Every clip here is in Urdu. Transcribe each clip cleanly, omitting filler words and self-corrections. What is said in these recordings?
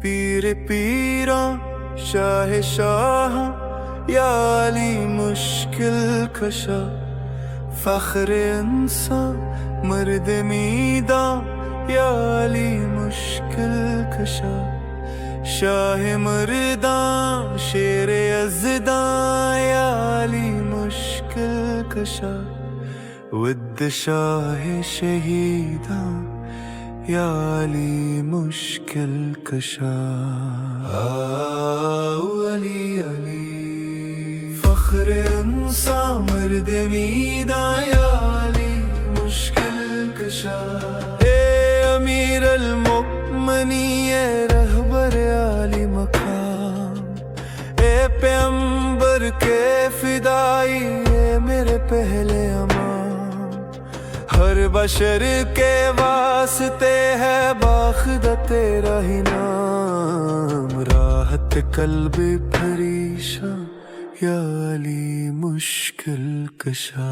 پیر پیرا شاہ شاہ یا علی مشکل کشا، فخر انسان مرد میدان یا علی مشکل کشا، شاہ مردان شیر یزدان یا علی مشکل کشا، ود شاہ شہیدان یا علی مشکل کشا، علی علی فخر انسان مرد میدان یا علی مشکل کشا، اے امیر المؤمنین اے رہبر علی مقام، اے پیغمبر کے فدائی اے میرے پہلے امام، ہر بشر کے واسطے ہے باخدا تیرا ہی نام، راحت قلب پریشان یا علی مشکل کشا،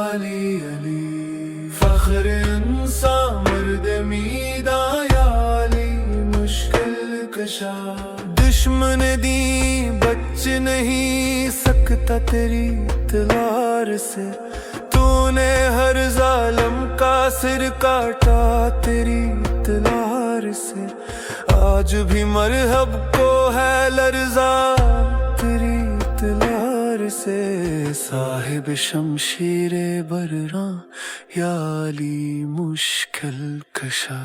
علی علی فخر انسان مرد میدان یا علی مشکل کشا، دشمن دی بچ نہیں سکتا تیری تلوار سے، تو نے ہر ظالم کا سر کاٹا تیری تلوار سے، آج بھی مرحب کو ہے لرزا تیری تلوار سے، صاحب شمشیر براں یا علی مشکل کشا،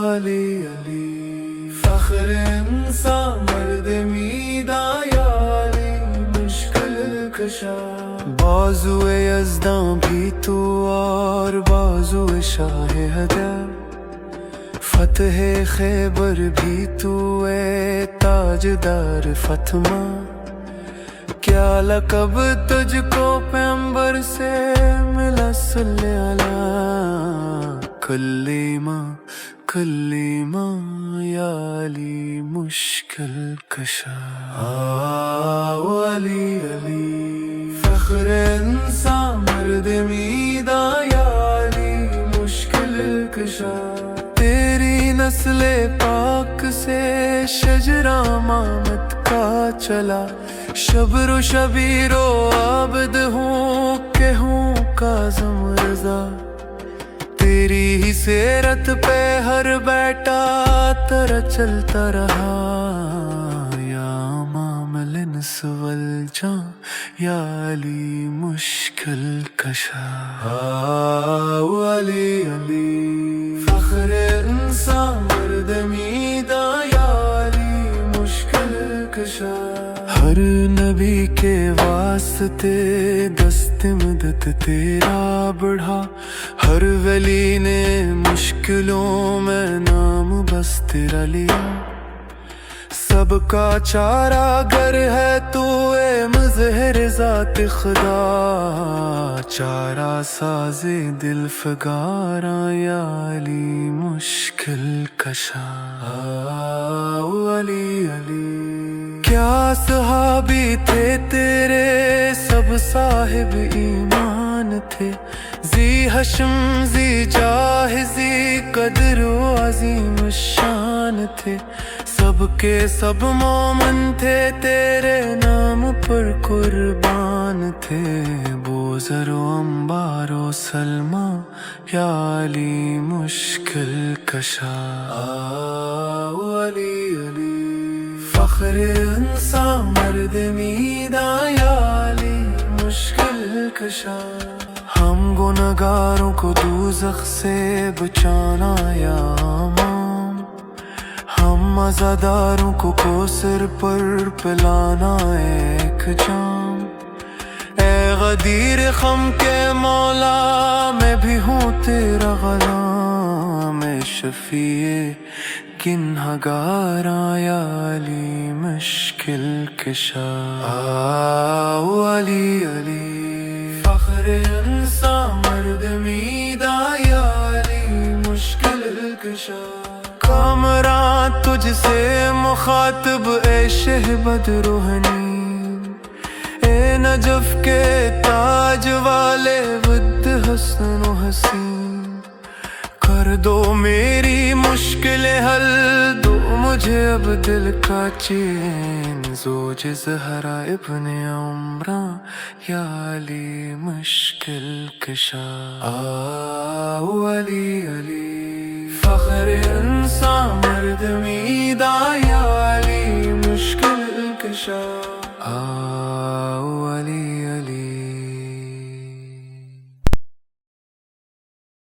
علی علی فخر انسان مرد میدان یا علی مشکل کشا، بازو یزداں بھی تو اور بازو شاہ حیدر، فتح خیبر بھی تو اے تاجدار فاطمہ، کیا لقب تجھ کو پیغمبر سے ملا، صلی علی کلیمہ کلیمہ یا علی مشکل کشا، علی علی فخر انسان مرد میدان یا علی مشکل کشا، تیری نسل پاک سے شجرہ امامت کا چلا، شبر و شبیر و عابد ہوں کہ ہوں کاظم رضا، تیری ہی سیرت پہ ہر بیٹا ترا چلتا رہا، یا امام الانس والجان یا علی مشکل کشا، علی علی فخر انسان مرد میدان یا علی مشکل کشا، ہر نبی کے واسطے دست مدد تیرا بڑھا، ہر ولی نے مشکلوں میں نام بس تیرا لیا، سب کا چارہ گر ہے تو اے مظہر ذات خدا، چارہ ساز دل فگاراں یا علی مشکل کشا، علی علی کیا صحابی تھے تیرے سب صاحب ایمان تھے، ذی حشم ذی جاہ ذی قدر و عظیم الشان تھے، سب کے سب مومن تھے تیرے نام پر قربان تھے، بوذر و عمار و سلمہ یا علی مشکل کشا، علی علی فخر انسان مرد میدان یا علی مشکل کشا، ہم گنہگاروں کو دوزخ سے بچانا یا امام، ہم عزاداروں کو کوثر پر پلانا ایک جام، اے غدیر خم کے مولا میں بھی ہوں تیرا غلام، اے شفیع گنہگاراں یا علی مشکل کشا، علی علی فخر انسان مرد میدان یا علی مشکل کشا، کامراں تجھ سے مخاطب اے شہبد روحانی، اے نجف کے تاج والے ود حسن و حسین، کر دو میری مشکلیں حل، دو مجھے اب دل کا چین، زوج زہرا ابن عمران یا علی مشکل کشا۔ آؤ علی علی فخر انسان مرد